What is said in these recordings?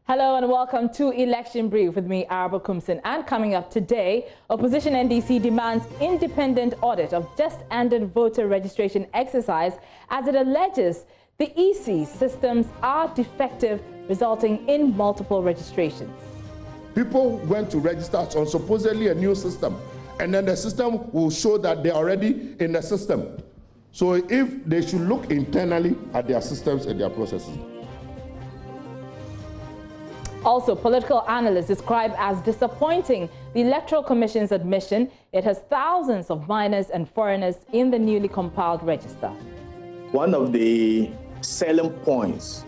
Hello and welcome to Election Brief with me, Araba Kumsin. And coming up today, opposition NDC demands independent audit of just-ended voter registration exercise as it alleges the EC systems are defective, resulting in multiple registrations. People went to register on supposedly a new system, and then the system will show that they're already in the system. So if they should look internally at their systems and their processes. Also, political analysts describe as disappointing the Electoral Commission's admission it has thousands of minors and foreigners in the newly compiled register. One of the selling points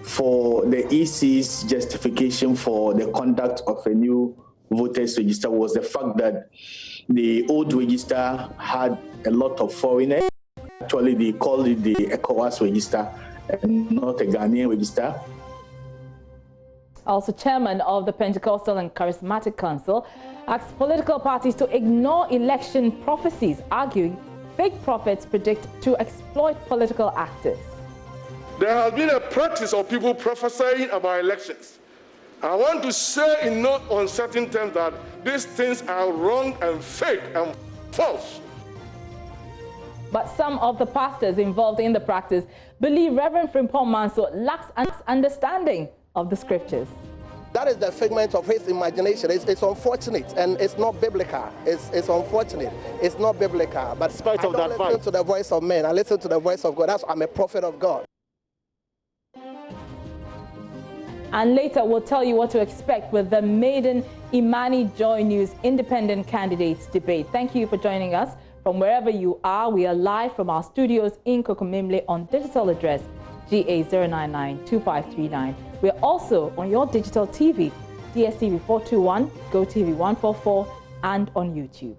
for the EC's justification for the conduct of a new voters register was the fact that the old register had a lot of foreigners. Actually, they called it the ECOWAS register and not a Ghanaian register. Also, chairman of the Pentecostal and Charismatic Council asks political parties to ignore election prophecies, arguing fake prophets predict to exploit political actors. There has been a practice of people prophesying about elections. I want to say in no uncertain terms that these things are wrong and fake and false. But some of the pastors involved in the practice believe Reverend Frimpong Manso lacks understanding of the scriptures. That is the figment of his imagination. It's unfortunate and it's not biblical. It's unfortunate. It's not biblical. But I don't listen to the voice of men. I listen to the voice of God. That's why I'm a prophet of God. And later we'll tell you what to expect with the maiden IMANI and JoyNews independent candidates debate. Thank you for joining us from wherever you are. We are live from our studios in Kokomimle on digital address GA0992539. We're also on your digital TV, DSTV 421, GoTV 144, and on YouTube.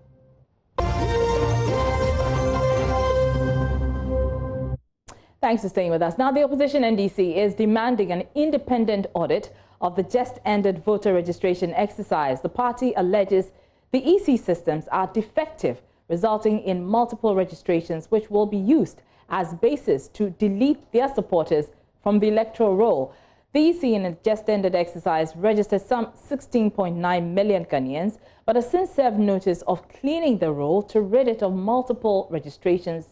Thanks for staying with us. Now, the opposition NDC is demanding an independent audit of the just-ended voter registration exercise. The party alleges the EC systems are defective, resulting in multiple registrations, which will be used as basis to delete their supporters from the electoral roll. The EC in a just-ended exercise registered some 16.9 million Ghanaians, but has since served notice of cleaning the roll to rid it of multiple registrations,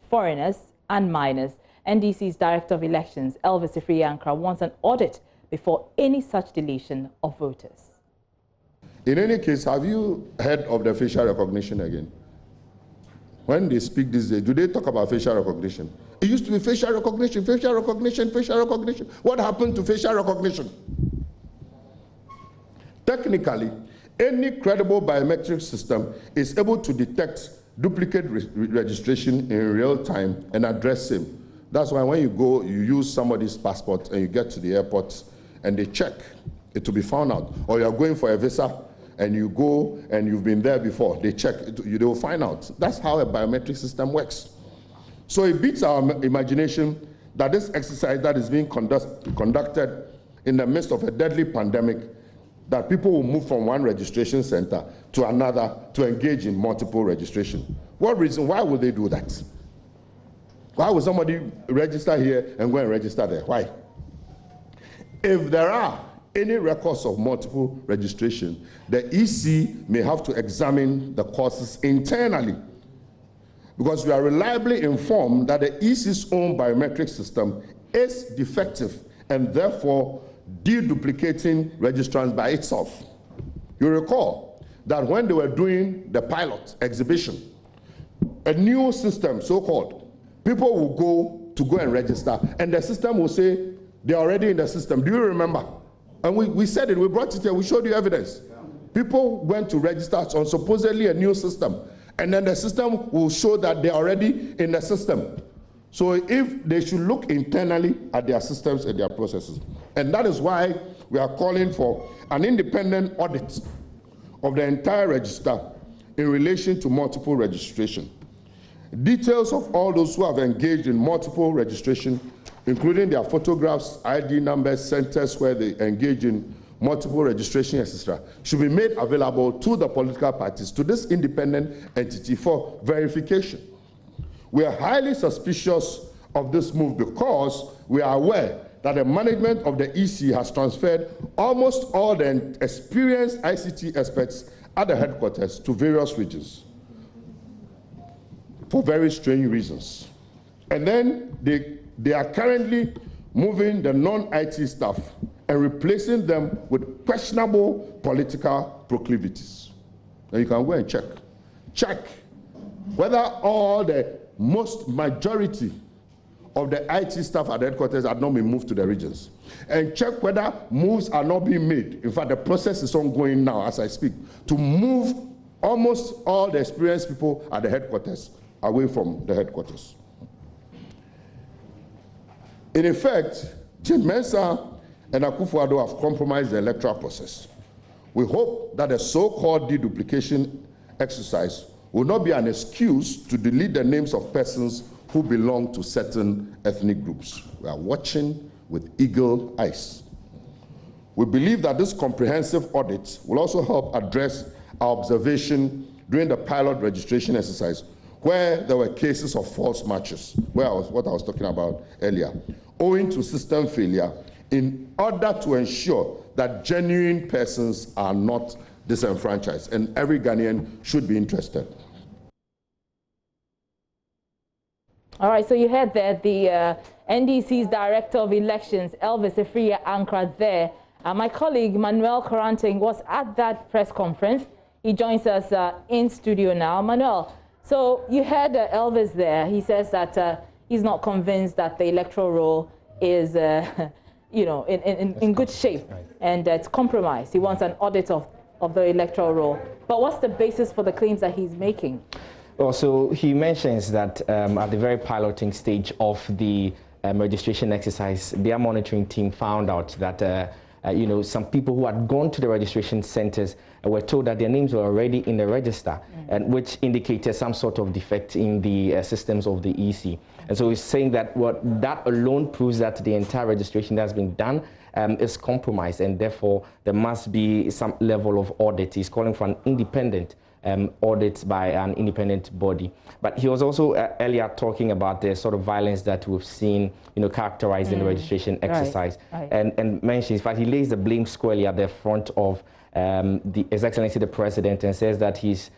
foreigners and minors. NDC's Director of Elections, Elvis Ifriyankra, wants an audit before any such deletion of voters. In any case, have you heard of the facial recognition again? When they speak these days, do they talk about facial recognition? It used to be facial recognition, facial recognition, facial recognition. What happened to facial recognition? Technically, any credible biometric system is able to detect duplicate registration in real time and address him. That's why when you go, you use somebody's passport and you get to the airport and they check, it will be found out. Or you are going for a visa and you go and you've been there before, they check, they will find out. That's how a biometric system works. So it beats our imagination that this exercise that is being conducted in the midst of a deadly pandemic, that people will move from one registration center to another to engage in multiple registration. What reason? Why would they do that? Why would somebody register here and go and register there? Why? If there are any records of multiple registration, the EC may have to examine the causes internally, because we are reliably informed that the EC's own biometric system is defective and therefore deduplicating registrants by itself. You recall that when they were doing the pilot exhibition, a new system, so-called, people will go and register, and the system will say they're already in the system. Do you remember? And we said it, we brought it here, we showed you evidence. People went to register on supposedly a new system, and then the system will show that they're already in the system. So if they should look internally at their systems and their processes. And that is why we are calling for an independent audit of the entire register in relation to multiple registration. Details of all those who have engaged in multiple registration, including their photographs, ID numbers, centers where they engage in multiple registration, etc., should be made available to the political parties, to this independent entity for verification. We are highly suspicious of this move because we are aware that the management of the EC has transferred almost all the experienced ICT experts at the headquarters to various regions for very strange reasons. And then they are currently moving the non-IT staff and replacing them with questionable political proclivities. Now you can go and check whether all the majority of the IT staff at the headquarters had not been moved to the regions, and check whether moves are not being made. In fact, the process is ongoing now as I speak to move almost all the experienced people at the headquarters away from the headquarters. In effect, Jim Mensah and Akufo-Addo have compromised the electoral process. We hope that the so-called deduplication exercise will not be an excuse to delete the names of persons who belong to certain ethnic groups. We are watching with eagle eyes. We believe that this comprehensive audit will also help address our observation during the pilot registration exercise, where there were cases of false matches, what I was talking about earlier, owing to system failure, in order to ensure that genuine persons are not disenfranchised, and every Ghanaian should be interested. All right, so you heard that the NDC's Director of Elections, Elvis Efria Ankra there. My colleague Manuel Coranting was at that press conference. He joins us in studio now. Manuel, so you heard Elvis there. He says that he's not convinced that the electoral roll is, you know, in good shape, and it's compromised. He wants an audit of the electoral roll. But what's the basis for the claims that he's making? Well, so he mentions that at the very piloting stage of the registration exercise, their monitoring team found out that you know, some people who had gone to the registration centers were told that their names were already in the register, and which indicated some sort of defect in the systems of the EC. And so he's saying that that alone proves that the entire registration that's been done is compromised, and therefore there must be some level of audit. He's calling for an independent audits by an independent body. But he was also earlier talking about the sort of violence that we've seen, you know, characterized in the registration exercise, and mentions, in fact, he lays the blame squarely at the front of His Excellency the President, and says that he's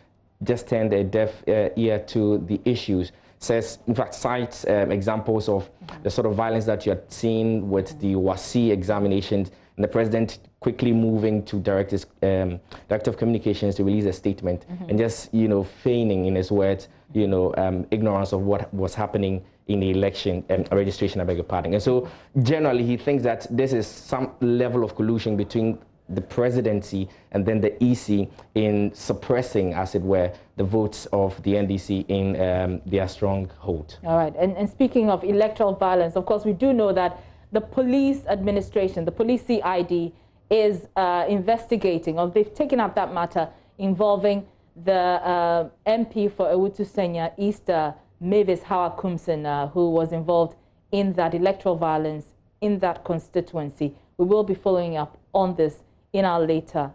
just turned a deaf ear to the issues. Says, in fact, cites examples of the sort of violence that you had seen with the WASI examinations, and the president quickly moving to Director of Communications to release a statement, and just, you know, feigning, in his words, you know, ignorance of what was happening in the election registration, I beg your pardon. And so generally he thinks that this is some level of collusion between the presidency and then the EC in suppressing, as it were, the votes of the NDC in their stronghold. All right, and speaking of electoral violence, of course, we do know that the police administration, the police CID, is investigating, or they've taken up that matter involving the MP for Ewutu Senya, Easter Mavis Howard Kumson, who was involved in that electoral violence in that constituency. We will be following up on this in our later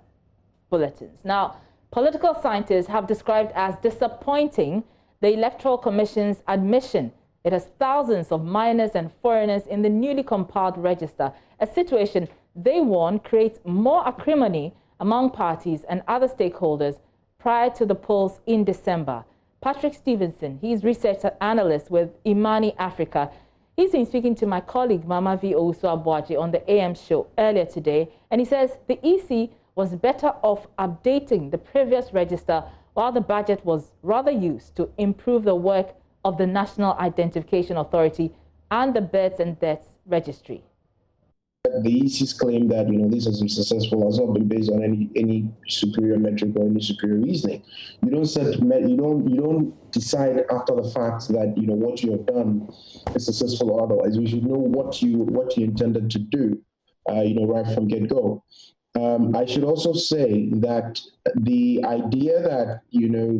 bulletins. Now, political scientists have described as disappointing the Electoral Commission's admission it has thousands of minors and foreigners in the newly compiled register, a situation they warn creates more acrimony among parties and other stakeholders prior to the polls in December. Patrick Stevenson, he's research analyst with IMANI Africa. He's been speaking to my colleague Mama V. Owusu-Abuaji on the AM show earlier today, and he says the EC was better off updating the previous register while the budget was rather used to improve the work of the National Identification Authority and the Births and Deaths Registry. The EC's claim that, you know, this has been successful has not been based on any superior metric or any superior reasoning. You don't decide after the fact that, you know, what you have done is successful or otherwise. We should know what you intended to do, you know, right from get-go. I should also say that the idea that, you know,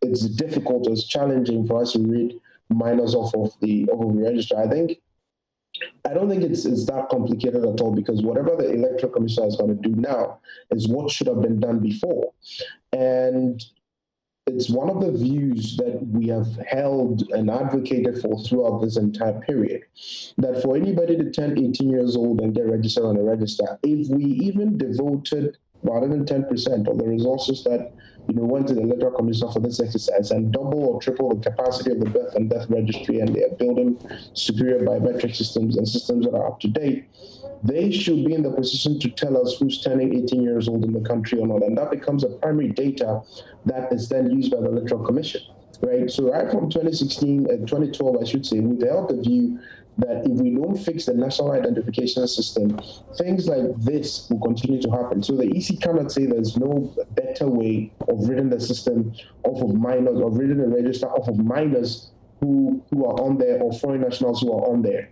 it's difficult, it's challenging for us to read minors off of the register. I don't think it's that complicated at all, because whatever the Electoral Commission is going to do now is what should have been done before. And it's one of the views that we have held and advocated for throughout this entire period, that for anybody to turn 18 years old and get registered on a register, if we even devoted rather than 10% of the resources that went to the Electoral Commission for this exercise and double or triple the capacity of the birth and death registry, and they are building superior biometric systems and systems that are up to date, they should be in the position to tell us who's turning 18 years old in the country or not. And that becomes a primary data that is then used by the Electoral Commission, right? So right from 2012, I should say, we've held the view that if we don't fix the national identification system, things like this will continue to happen. So the EC cannot say there's no better way of ridding the system off of minors, or ridding the register off of minors who are on there, or foreign nationals who are on there.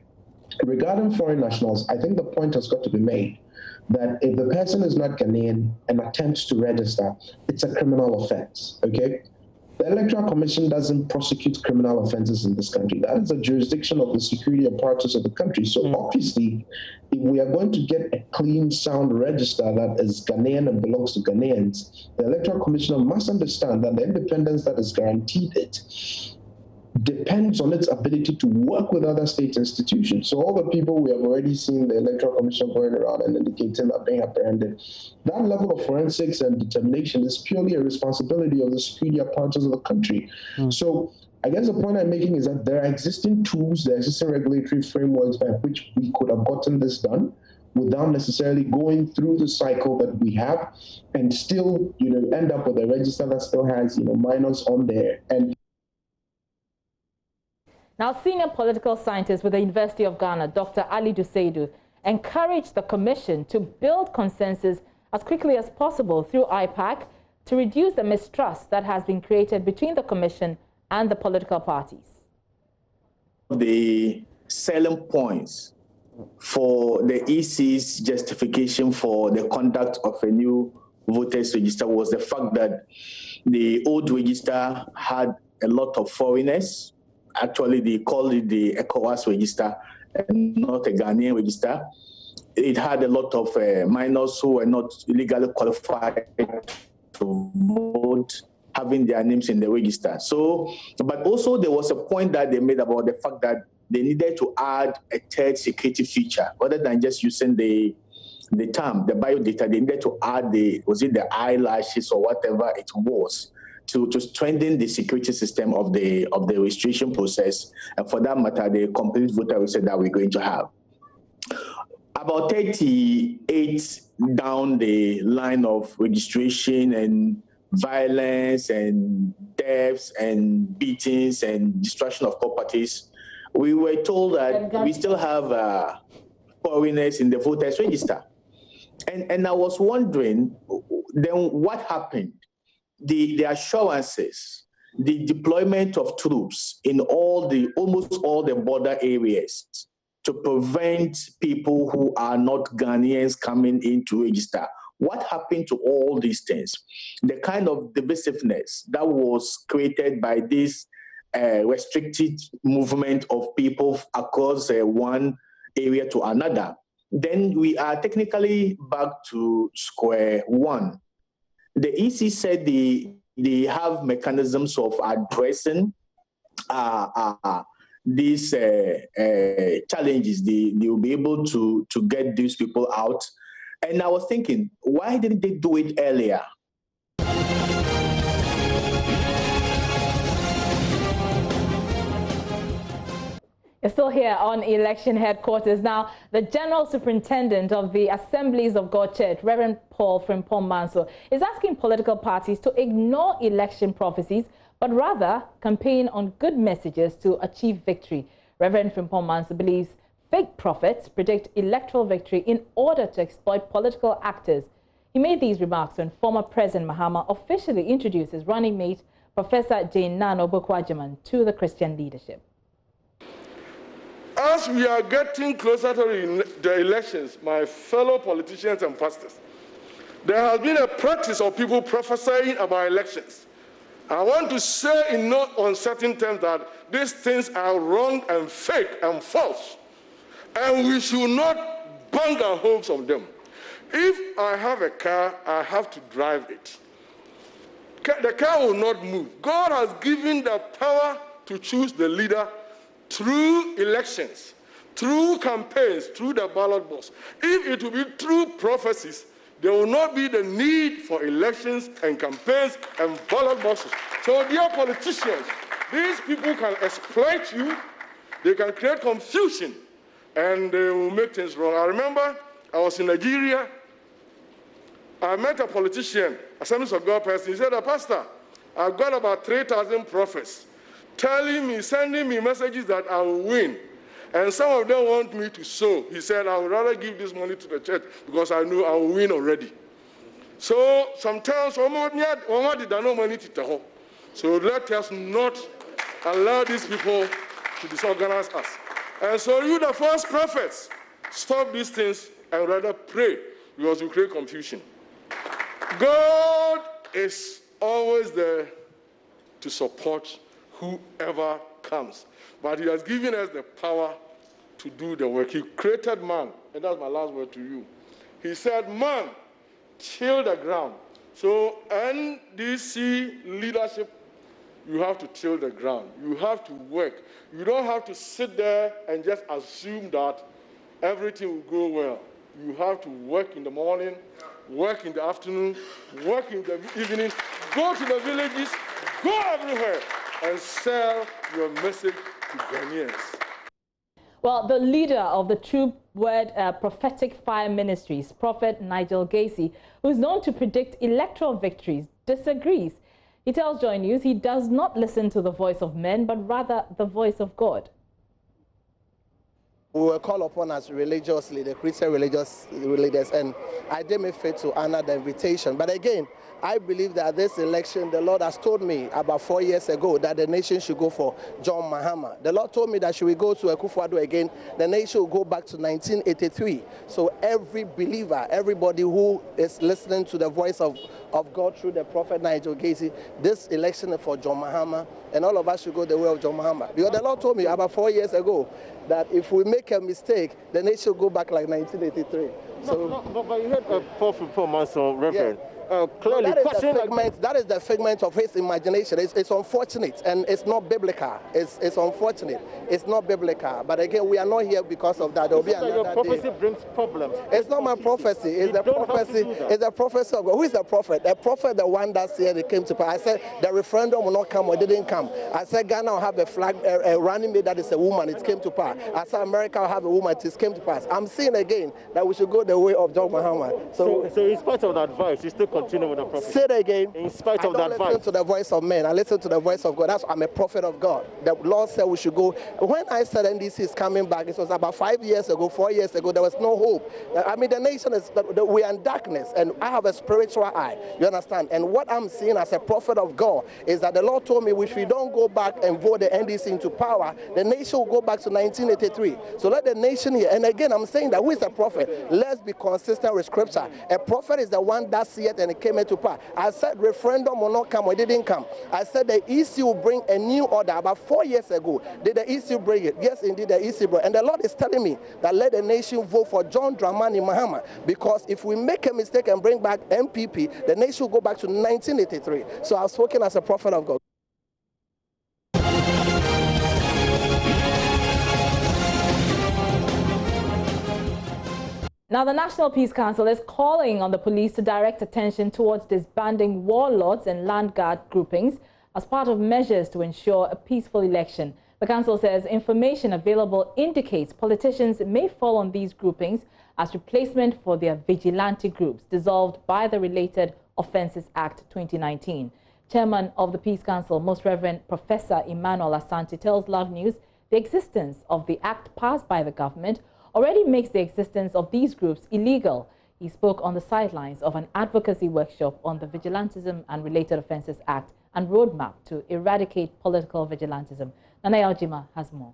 Regarding foreign nationals, I think the point has got to be made that if the person is not Ghanaian and attempts to register, it's a criminal offense, okay? The Electoral Commission doesn't prosecute criminal offenses in this country. That is the jurisdiction of the security apparatus of the country. So obviously, if we are going to get a clean, sound register that is Ghanaian and belongs to Ghanaians, the Electoral Commissioner must understand that the independence that is guaranteed it depends on its ability to work with other state institutions. So all the people we have already seen the Electoral Commission going around and indicating are being apprehended, that level of forensics and determination is purely a responsibility of the security apparatus of the country. So I guess the point I'm making is that there are existing tools, there are existing regulatory frameworks by which we could have gotten this done without necessarily going through the cycle that we have, and still, end up with a register that still has, minors on there. And now, senior political scientist with the University of Ghana, Dr. Ali Duseidu, encouraged the Commission to build consensus as quickly as possible through IPAC to reduce the mistrust that has been created between the Commission and the political parties. The selling points for the EC's justification for the conduct of a new voters register was the fact that the old register had a lot of foreigners. Actually, they called it the ECOWAS register and not a Ghanaian register. It had a lot of minors who were not legally qualified to vote, having their names in the register. So, but also there was a point that they made about the fact that they needed to add a third security feature, other than just using the term, the biodata. They needed to add the eyelashes or whatever it was, to strengthen the security system of the registration process, and for that matter, the complete voter register that we're going to have. About 38 down the line of registration and violence and deaths and beatings and destruction of properties, we were told that we still have foreigners in the voters register. And I was wondering, then what happened? The assurances, the deployment of troops in almost all the border areas to prevent people who are not Ghanaians coming in to register. What happened to all these things? The kind of divisiveness that was created by this restricted movement of people across one area to another. Then we are technically back to square one. The EC said they have mechanisms of addressing these challenges. They will be able to get these people out. And I was thinking, why didn't they do it earlier? You're still here on Election Headquarters. Now, the General Superintendent of the Assemblies of God Church, Reverend Paul Frimpong Manso, is asking political parties to ignore election prophecies, but rather campaign on good messages to achieve victory. Reverend Frimpong Manso believes fake prophets predict electoral victory in order to exploit political actors. He made these remarks when former President Mahama officially introduced his running mate, Professor Jane Nano Bokwajaman, to the Christian leadership. As we are getting closer to the elections, my fellow politicians and pastors, there has been a practice of people prophesying about elections. I want to say in no uncertain terms that these things are wrong and fake and false, and we should not bang our hopes on them. If I have a car, I have to drive it. the car will not move. God has given the power to choose the leader through elections, through campaigns, through the ballot box. If it will be through prophecies, there will not be the need for elections and campaigns and ballot boxes. So, dear politicians, these people can exploit you, they can create confusion, and they will make things wrong. I remember I was in Nigeria. I met a politician, Assemblies of God person. He said, Pastor, I've got about 3,000 prophets telling me, sending me messages that I will win. And some of them want me to sow. He said, I would rather give this money to the church because I know I will win already. So sometimes, so let us not allow these people to disorganize us. And so you, the false prophets, stop these things and rather pray because you create confusion. God is always there to support whoever comes. But he has given us the power to do the work. He created man, and that's my last word to you. He said, man, till the ground. So NDC leadership, you have to till the ground. You have to work. You don't have to sit there and just assume that everything will go well. You have to work in the morning, work in the afternoon, work in the evening, go to the villages, go everywhere, and sell your message to Ghanaians. Well, the leader of the True Word Prophetic Fire Ministries, Prophet Nigel, who is known to predict electoral victories, disagrees. He tells JoyNews he does not listen to the voice of men, but rather the voice of God. We were called upon as religious leaders, Christian religious leaders, and I did me fit to honor the invitation. But again, I believe that this election, the Lord has told me about 4 years ago that the nation should go for John Mahama. The Lord told me that should we go to Akufo-Addo again, the nation will go back to 1983. So every believer, everybody who is listening to the voice of God through the prophet Nigel, this election is for John Mahama, and all of us should go the way of John Mahama. Because the Lord told me about 4 years ago that if we make a mistake, the nation will go back like 1983. But you heard Frimpong Manso, Reverend. Yeah. Clearly, that is the figment of his imagination. It's unfortunate and it's not biblical. It's unfortunate. It's not biblical. But again, we are not here because of that. There will be another your prophecy day. Brings problems. It's not my prophecy. It's the prophecy. It's the prophecy of God. Who is the prophet? The prophet, the one that said it came to pass. I said the referendum will not come or didn't come. I said Ghana will have a flag, a running mate that is a woman. It came to pass. I said America will have a woman. It came to pass. I'm saying again that we should go the way of John Mahama. So in spite of that advice, you still continue with the prophecy. Say it again. In spite of that advice. I don't listen to the voice of men. I listen to the voice of God. That's why I'm a prophet of God. The Lord said we should go. When I said NDC is coming back, it was about 5 years ago, 4 years ago. There was no hope. I mean, the nation is, we are in darkness, and I have a spiritual eye. You understand? And what I'm seeing as a prophet of God is that the Lord told me if we don't go back and vote the NDC into power, the nation will go back to 1983. So let the nation here. And again, I'm saying that who is a prophet? Let's be consistent with Scripture. A prophet is the one that seeth and it came into power. I said referendum will not come or it didn't come. I said the EC will bring a new order. About 4 years ago, did the EC bring it? Yes, indeed, the EC brought it. And the Lord is telling me that let the nation vote for John Dramani Mahama, because if we make a mistake and bring back MPP, the nation will go back to 1983. So I've spoken as a prophet of God. Now, the National Peace Council is calling on the police to direct attention towards disbanding warlords and land guard groupings as part of measures to ensure a peaceful election. The council says information available indicates politicians may fall on these groupings as replacement for their vigilante groups dissolved by the Related Offences Act 2019. Chairman of the Peace Council, Most Reverend Professor Emmanuel Asante, tells Love News the existence of the act passed by the government already makes the existence of these groups illegal. He spoke on the sidelines of an advocacy workshop on the Vigilantism and Related Offences Act and roadmap to eradicate political vigilantism. Nana Jima has more.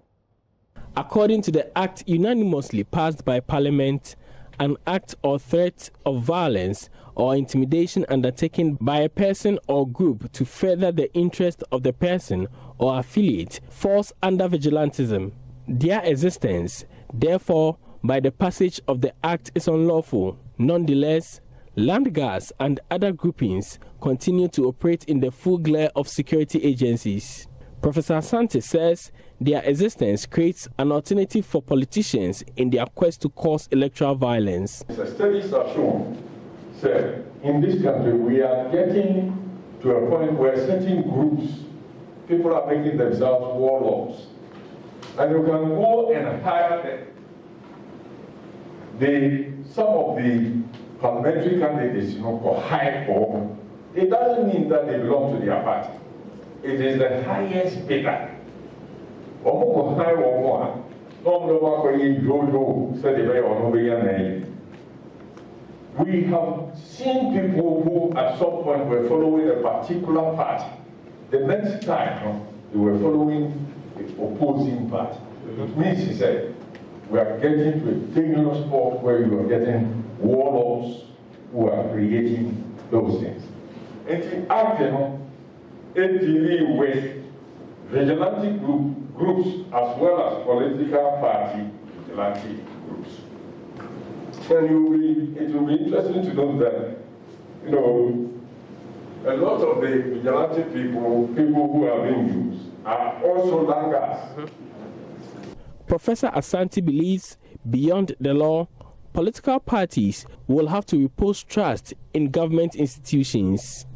According to the act unanimously passed by Parliament, an act or threat of violence or intimidation undertaken by a person or group to further the interest of the person or affiliate falls under vigilantism. Their existence, therefore, by the passage of the act is unlawful. Nonetheless, land guards and other groupings continue to operate in the full glare of security agencies. Professor Asante says their existence creates an alternative for politicians in their quest to cause electoral violence. The studies have shown that in this country we are getting to a point where certain groups, people are making themselves warlords. And you can go and hire some of the parliamentary candidates, for high or it doesn't mean that they belong to their party. It is the highest bidder. We have seen people who at some point were following a particular party. The next time they were following the opposing party. It means, he said, we are getting to a dangerous spot where you are getting warlords who are creating those things. And to act with vigilante groups as well as political party vigilante groups. And it will be interesting to know that, a lot of the vigilante people who are being used are also landguards. Professor Asante believes beyond the law, political parties will have to repose trust in government institutions.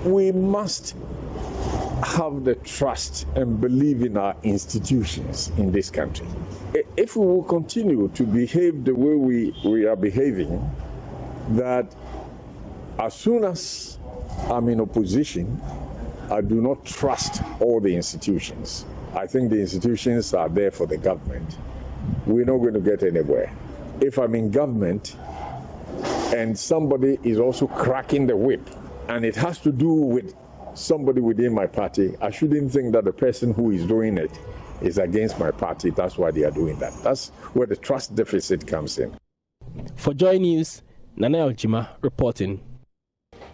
We must have the trust and believe in our institutions in this country. If we will continue to behave the way we are behaving, that as soon as I'm in opposition, I do not trust all the institutions. I think the institutions are there for the government. We're not going to get anywhere. If I'm in government and somebody is also cracking the whip, and it has to do with somebody within my party, I shouldn't think that the person who is doing it is against my party. That's why they are doing that. That's where the trust deficit comes in. For JoyNews, Nana Jima reporting.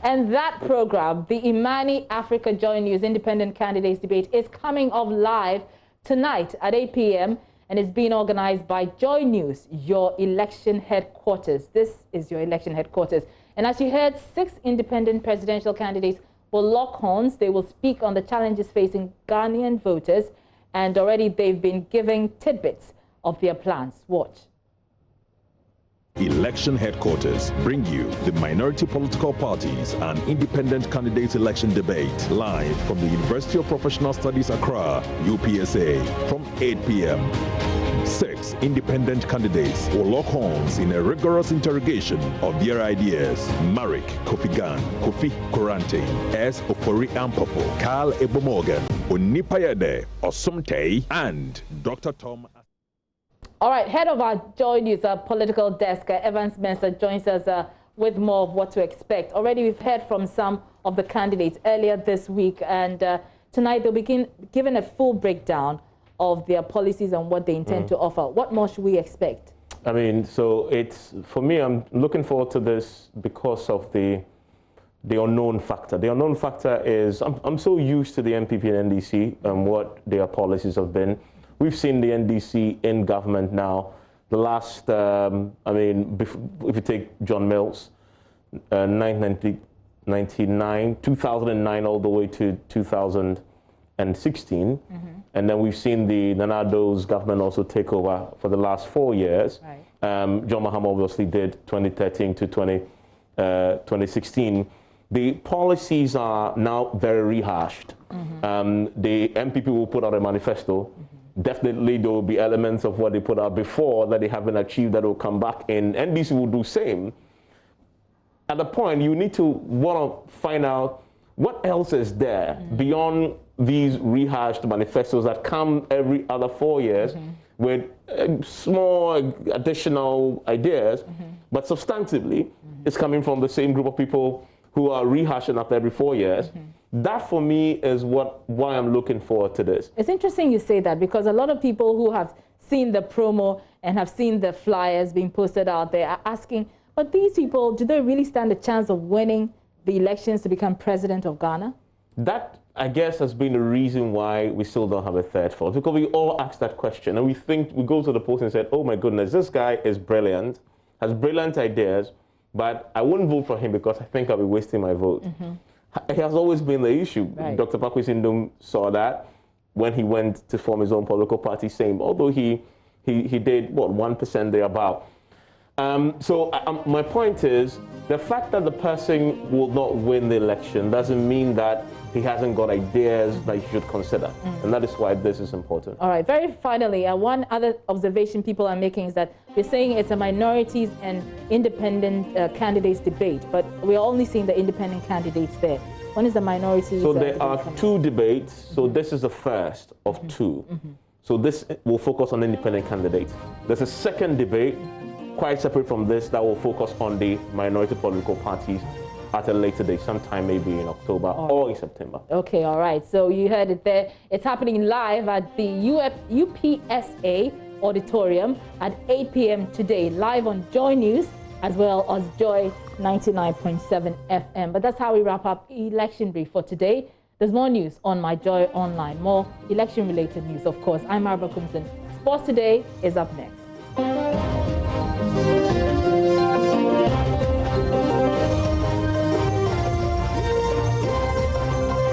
And that program, the IMANI Africa JoyNews Independent Candidates Debate, is coming off live tonight at 8 p.m. and is being organized by JoyNews, your election headquarters. This is your election headquarters. And as you heard, 6 independent presidential candidates will lock horns. They will speak on the challenges facing Ghanaian voters, and already they've been giving tidbits of their plans. Watch. Election headquarters bring you the minority political parties and independent candidates election debate live from the University of Professional Studies Accra, UPSA, from 8 p.m. 6 independent candidates will lock horns in a rigorous interrogation of their ideas. Marek Kofi Gan, Kofi Korante, S. Ofori Ampopo, Carl Ebomorgan, Onipayade Osumte, and Dr. Tom. All right, head of our JoyNews political desk, Evans Mensah, joins us with more of what to expect. Already we've heard from some of the candidates earlier this week, and tonight they'll be given a full breakdown of their policies and what they intend to offer. What more should we expect? I mean, so it's, for me, I'm looking forward to this because of the unknown factor. The unknown factor is, I'm so used to the NPP and NDC and what their policies have been. We've seen the NDC in government now. The last, I mean, if you take John Mills, 1999, 2009 all the way to 2016. And then we've seen the Nana Addo's government also take over for the last 4 years. Right. John Mahama obviously did 2013 to 2016. The policies are now very rehashed. The MPP will put out a manifesto. Definitely there will be elements of what they put out before that they haven't achieved that will come back in. NDC will do same. At the point, you need to want to find out what else is there beyond these rehashed manifestos that come every other 4 years with small additional ideas, but substantively, it's coming from the same group of people who are rehashing after every 4 years. That, for me, is why I'm looking forward to this. It's interesting you say that, because a lot of people who have seen the promo and have seen the flyers being posted out there are asking, but these people, do they really stand a chance of winning the elections to become president of Ghana? That, I guess, has been the reason why we still don't have a third force, because we all ask that question and we go to the post and say, oh my goodness, this guy is brilliant, has brilliant ideas, but I wouldn't vote for him because I think I'll be wasting my vote. It has always been the issue. Right. Dr. Pakwesi Sindom saw that when he went to form his own political party, saying, although he did, what, 1% thereabout. My point is, the fact that the person will not win the election doesn't mean that he hasn't got ideas that you should consider. And that is why this is important. All right, very finally, one other observation people are making is that you're saying it's a minorities and independent candidates debate, but we're only seeing the independent candidates there. When is the minorities? So there are two debates. So this is the first of two. So this will focus on independent candidates. There's a second debate, quite separate from this, that will focus on the minority political parties at a later date, sometime maybe in October or in September. Okay, all right. So you heard it there. It's happening live at the UPSA Auditorium at 8 p.m. today, live on JoyNews as well as Joy 99.7 FM. But that's how we wrap up Election Brief for today. There's more news on my Joy Online, more election-related news, of course. I'm Marva Kumson. Sports Today is up next.